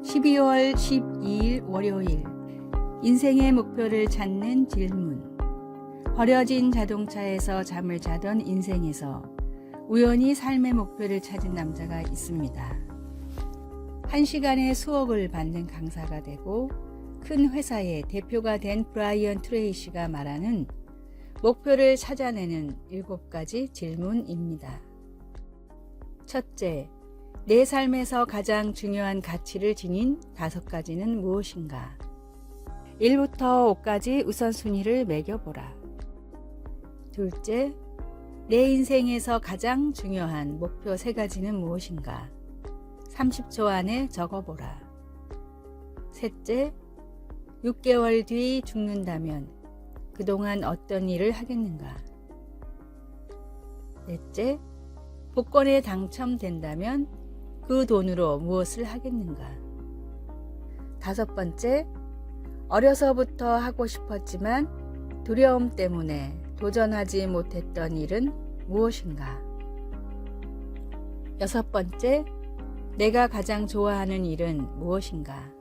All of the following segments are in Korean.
12월 12일 월요일, 인생의 목표를 찾는 질문. 버려진 자동차에서 잠을 자던 인생에서 우연히 삶의 목표를 찾은 남자가 있습니다. 1시간에 수억을 받는 강사가 되고 큰 회사의 대표가 된 브라이언 트레이시가 말하는 목표를 찾아내는 7가지 질문입니다. 첫째, 내 삶에서 가장 중요한 가치를 지닌 5가지는 무엇인가? 1부터 5까지 우선순위를 매겨보라. 둘째, 내 인생에서 가장 중요한 목표 3가지는 무엇인가? 30초 안에 적어보라. 셋째, 6개월 뒤 죽는다면 그동안 어떤 일을 하겠는가? 넷째, 복권에 당첨된다면 그 돈으로 무엇을 하겠는가? 5번째, 어려서부터 하고 싶었지만 두려움 때문에 도전하지 못했던 일은 무엇인가? 6번째, 내가 가장 좋아하는 일은 무엇인가?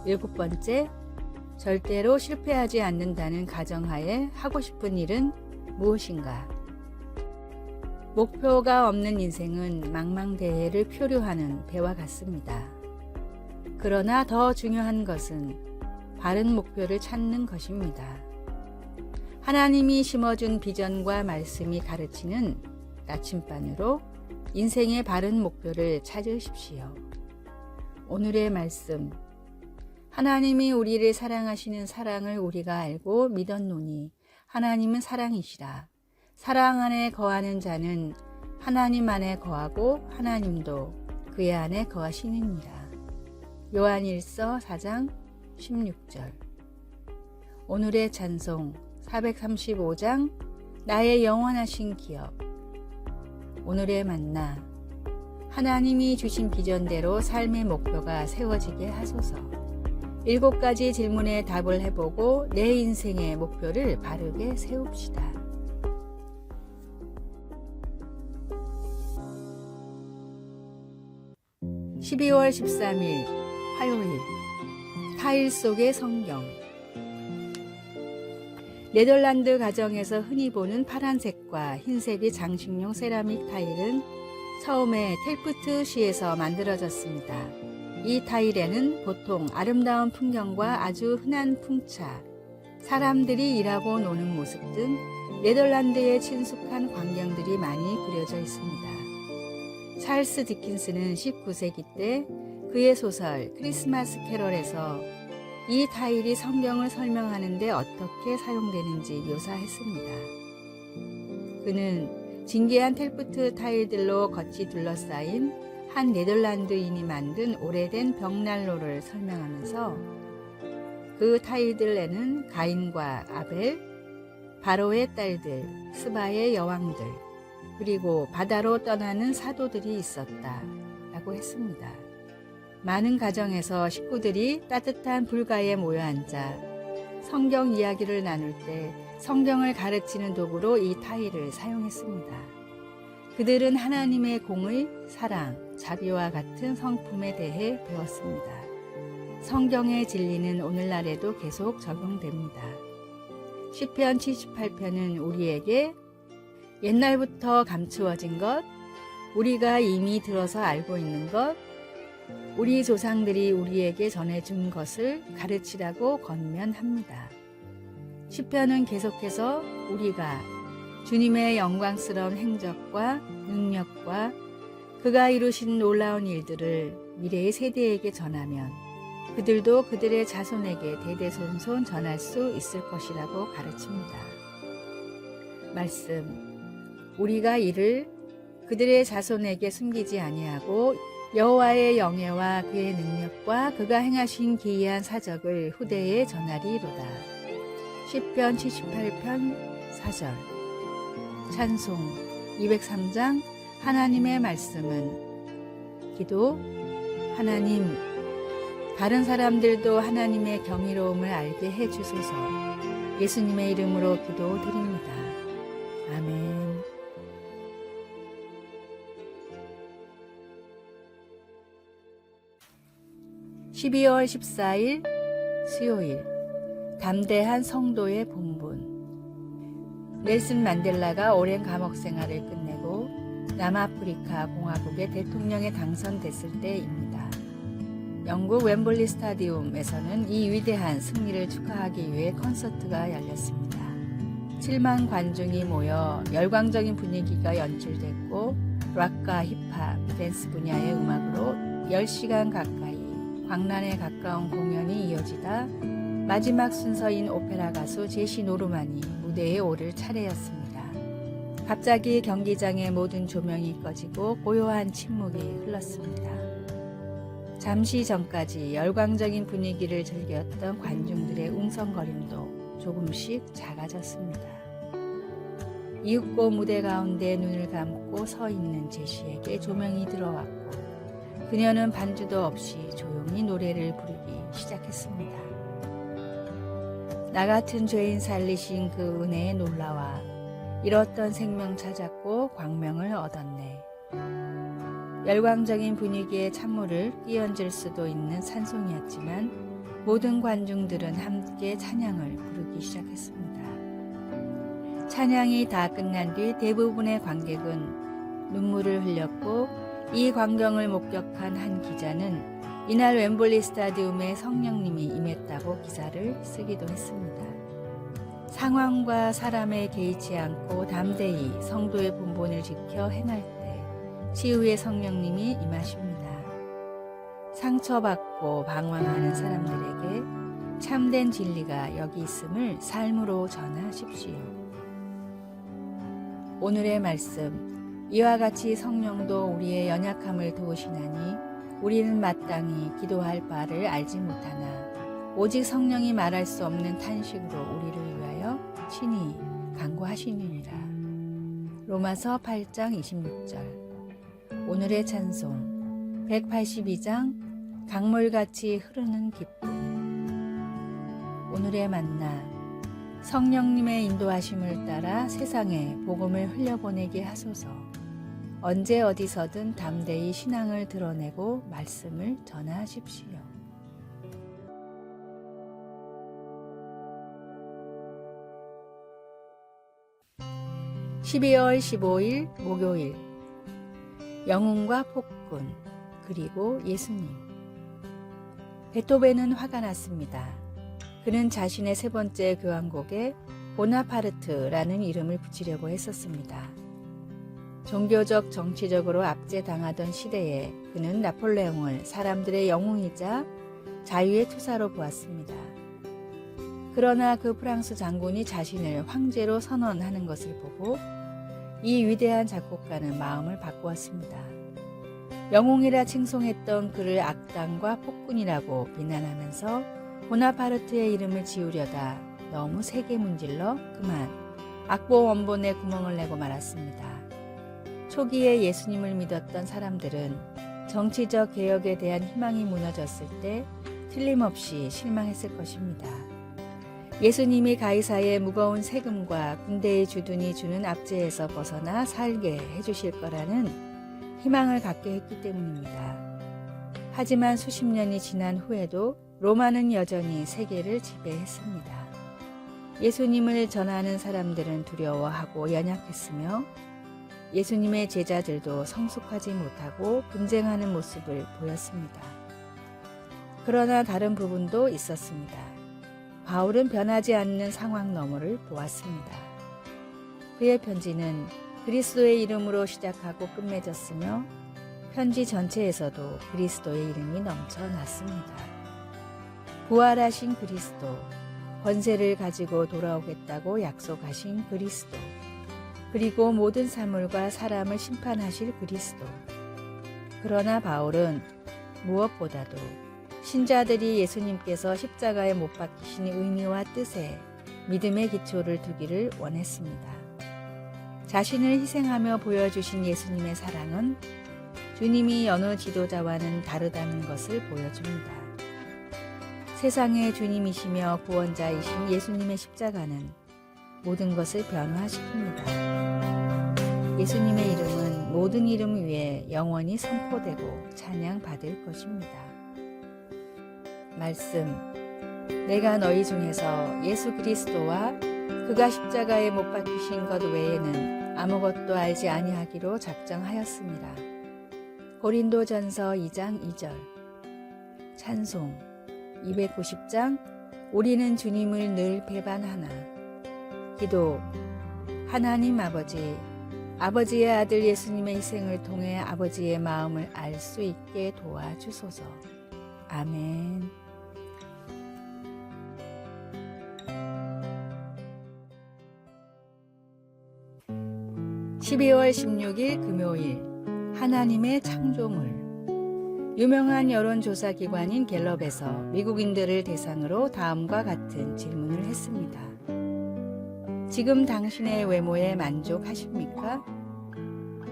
7번째, 절대로 실패하지 않는다는 가정하에 하고 싶은 일은 무엇인가? 목표가 없는 인생은 망망대해를 표류하는 배와 같습니다. 그러나 더 중요한 것은 바른 목표를 찾는 것입니다. 하나님이 심어준 비전과 말씀이 가르치는 나침반으로 인생의 바른 목표를 찾으십시오. 오늘의 말씀. 하나님이 우리를 사랑하시는 사랑을 우리가 알고 믿었노니 하나님은 사랑이시라. 사랑 안에 거하는 자는 하나님 안에 거하고 하나님도 그의 안에 거하시느니라. 요한일서 4장 16절. 오늘의 찬송 435장 나의 영원하신 기업. 오늘의 만나. 하나님이 주신 비전대로 삶의 목표가 세워지게 하소서. 7가지 질문에 답을 해보고 내 인생의 목표를 바르게 세웁시다. (12월 13일) 화요일. 타일 속의 성경. 네덜란드 가정에서 흔히 보는 파란색과 흰색의 장식용 세라믹 타일은 처음에 텔프트시에서 만들어졌습니다. 이 타일에는 보통 아름다운 풍경과 아주 흔한 풍차, 사람들이 일하고 노는 모습 등 네덜란드의 친숙한 광경들이 많이 그려져 있습니다. 찰스 디킨스는 19세기 때 그의 소설 크리스마스 캐럴에서 이 타일이 성경을 설명하는 데 어떻게 사용되는지 묘사했습니다. 그는 진귀한 텔프트 타일들로 겉이 둘러싸인 한 네덜란드인이 만든 오래된 벽난로를 설명하면서 그 타일들에는 가인과 아벨, 바로의 딸들, 스바의 여왕들, 그리고 바다로 떠나는 사도들이 있었다 라고 했습니다. 많은 가정에서 식구들이 따뜻한 불가에 모여 앉아 성경 이야기를 나눌 때 성경을 가르치는 도구로 이 타일을 사용했습니다. 그들은 하나님의 공의, 사랑, 자비와 같은 성품에 대해 배웠습니다. 성경의 진리는 오늘날에도 계속 적용됩니다. 시편 78편은 우리에게 옛날부터 감추어진 것, 우리가 이미 들어서 알고 있는 것, 우리 조상들이 우리에게 전해준 것을 가르치라고 권면합니다. 시편은 계속해서 우리가 주님의 영광스러운 행적과 능력과 그가 이루신 놀라운 일들을 미래의 세대에게 전하면 그들도 그들의 자손에게 대대손손 전할 수 있을 것이라고 가르칩니다. 말씀. 우리가 이를 그들의 자손에게 숨기지 아니하고 여호와의 영예와 그의 능력과 그가 행하신 기이한 사적을 후대에 전하리로다. 시편 78편 4절. 찬송 203장 하나님의 말씀은. 기도. 하나님, 다른 사람들도 하나님의 경이로움을 알게 해주소서. 예수님의 이름으로 기도드립니다. 아멘. 12월 14일 수요일 담대한 성도의 본분. 넬슨 만델라가 오랜 감옥 생활을 끝내고 남아프리카 공화국의 대통령에 당선됐을 때입니다. 영국 웸블리 스타디움에서는 이 위대한 승리를 축하하기 위해 콘서트가 열렸습니다. 7만 관중이 모여 열광적인 분위기가 연출됐고 락과 힙합, 댄스 분야의 음악으로 10시간 가까이 광란에 가까운 공연이 이어지다 마지막 순서인 오페라 가수 제시 노르만이 무대에 오를 차례였습니다. 갑자기 경기장의 모든 조명이 꺼지고 고요한 침묵이 흘렀습니다. 잠시 전까지 열광적인 분위기를 즐겼던 관중들의 웅성거림도 조금씩 작아졌습니다. 이윽고 무대 가운데 눈을 감고 서 있는 제시에게 조명이 들어왔고 그녀는 반주도 없이 조용히 노래를 부르기 시작했습니다. 나 같은 죄인 살리신 그 은혜에 놀라와 잃었던 생명 찾았고 광명을 얻었네. 열광적인 분위기에 찬물을 끼얹을 수도 있는 찬송이었지만 모든 관중들은 함께 찬양을 부르기 시작했습니다. 찬양이 다 끝난 뒤 대부분의 관객은 눈물을 흘렸고 이 광경을 목격한 한 기자는 이날 웸블리 스타디움에 성령님이 임했다고 기사를 쓰기도 했습니다. 상황과 사람에 개의치 않고 담대히 성도의 본분을 지켜 행할 때 치유의 성령님이 임하십니다. 상처받고 방황하는 사람들에게 참된 진리가 여기 있음을 삶으로 전하십시오. 오늘의 말씀, 이와 같이 성령도 우리의 연약함을 도우시나니 우리는 마땅히 기도할 바를 알지 못하나 오직 성령이 말할 수 없는 탄식으로 우리를 위하여 친히 간구하시느니라. 로마서 8장 26절. 오늘의 찬송 182장 강물같이 흐르는 기쁨. 오늘의 만나 성령님의 인도하심을 따라 세상에 복음을 흘려보내게 하소서. 언제 어디서든 담대히 신앙을 드러내고 말씀을 전하십시오. (12월 15일) 목요일. 영웅과 폭군 그리고 예수님. 베토벤은 화가 났습니다. 그는 자신의 세 번째 교향곡에 보나파르트라는 이름을 붙이려고 했었습니다. 종교적 정치적으로 압제당하던 시대에 그는 나폴레옹을 사람들의 영웅이자 자유의 투사로 보았습니다. 그러나 그 프랑스 장군이 자신을 황제로 선언하는 것을 보고 이 위대한 작곡가는 마음을 바꾸었습니다. 영웅이라 칭송했던 그를 악당과 폭군이라고 비난하면서 보나파르트의 이름을 지우려다 너무 세게 문질러 그만 악보 원본에 구멍을 내고 말았습니다. 초기에 예수님을 믿었던 사람들은 정치적 개혁에 대한 희망이 무너졌을 때 틀림없이 실망했을 것입니다. 예수님이 가이사의 무거운 세금과 군대의 주둔이 주는 압제에서 벗어나 살게 해주실 거라는 희망을 갖게 했기 때문입니다. 하지만 수십 년이 지난 후에도 로마는 여전히 세계를 지배했습니다. 예수님을 전하는 사람들은 두려워하고 연약했으며 예수님의 제자들도 성숙하지 못하고 분쟁하는 모습을 보였습니다. 그러나 다른 부분도 있었습니다. 바울은 변하지 않는 상황 너머를 보았습니다. 그의 편지는 그리스도의 이름으로 시작하고 끝맺었으며 편지 전체에서도 그리스도의 이름이 넘쳐났습니다. 부활하신 그리스도, 권세를 가지고 돌아오겠다고 약속하신 그리스도, 그리고 모든 사물과 사람을 심판하실 그리스도. 그러나 바울은 무엇보다도 신자들이 예수님께서 십자가에 못 박히신 의미와 뜻에 믿음의 기초를 두기를 원했습니다. 자신을 희생하며 보여주신 예수님의 사랑은 주님이 여느 지도자와는 다르다는 것을 보여줍니다. 세상의 주님이시며 구원자이신 예수님의 십자가는 모든 것을 변화시킵니다. 예수님의 이름은 모든 이름 위에 영원히 선포되고 찬양받을 것입니다. 말씀. 내가 너희 중에서 예수 그리스도와 그가 십자가에 못 박히신 것 외에는 아무것도 알지 아니하기로 작정하였습니다. 고린도전서 2장 2절. 찬송 290장. 우리는 주님을 늘 배반하나. 기도. 하나님 아버지, 아버지의 아들 예수님의 희생을 통해 아버지의 마음을 알 수 있게 도와주소서. 아멘. 12월 16일 금요일. 하나님의 창조물. 유명한 여론조사 기관인 갤럽에서 미국인들을 대상으로 다음과 같은 질문을 했습니다. 지금 당신의 외모에 만족하십니까?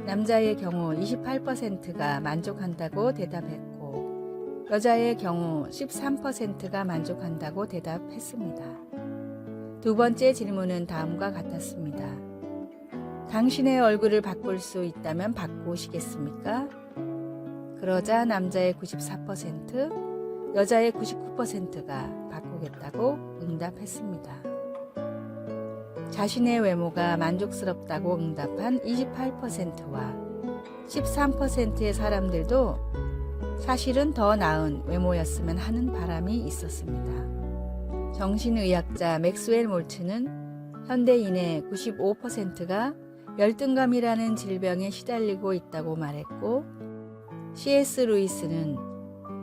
남자의 경우 28%가 만족한다고 대답했고, 여자의 경우 13%가 만족한다고 대답했습니다. 두 번째 질문은 다음과 같았습니다. 당신의 얼굴을 바꿀 수 있다면 바꾸시겠습니까? 그러자 남자의 94%, 여자의 99%가 바꾸겠다고 응답했습니다. 자신의 외모가 만족스럽다고 응답한 28%와 13%의 사람들도 사실은 더 나은 외모였으면 하는 바람이 있었습니다. 정신의학자 맥스웰 몰츠는 현대인의 95%가 열등감이라는 질병에 시달리고 있다고 말했고, C.S. 루이스는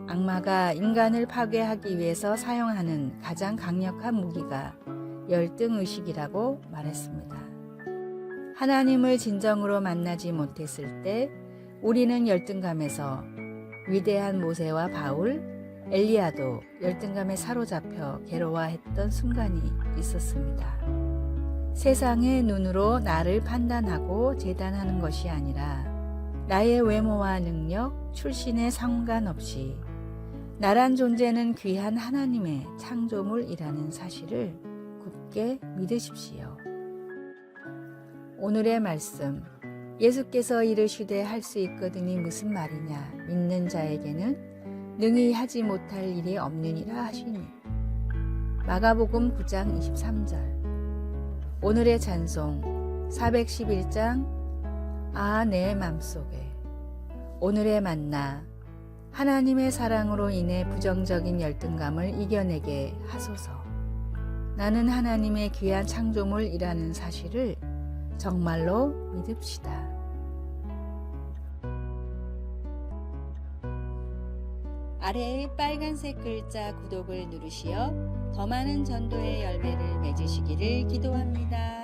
악마가 인간을 파괴하기 위해서 사용하는 가장 강력한 무기가 열등의식이라고 말했습니다. 하나님을 진정으로 만나지 못했을 때 우리는 열등감에서 위대한 모세와 바울, 엘리야도 열등감에 사로잡혀 괴로워했던 순간이 있었습니다. 세상의 눈으로 나를 판단하고 재단하는 것이 아니라 나의 외모와 능력, 출신에 상관없이 나란 존재는 귀한 하나님의 창조물이라는 사실을 굳게 믿으십시오. 오늘의 말씀. 예수께서 이르시되 할 수 있거든이 무슨 말이냐. 믿는 자에게는 능히 하지 못할 일이 없느니라 하시니. 마가복음 9장 23절. 오늘의 찬송 411장. 아, 내 맘속에. 오늘의 만나. 하나님의 사랑으로 인해 부정적인 열등감을 이겨내게 하소서. 나는 하나님의 귀한 창조물이라는 사실을 정말로 믿읍시다. 아래의 빨간색 글자 구독을 누르시어 더 많은 전도의 열매를 맺으시기를 기도합니다.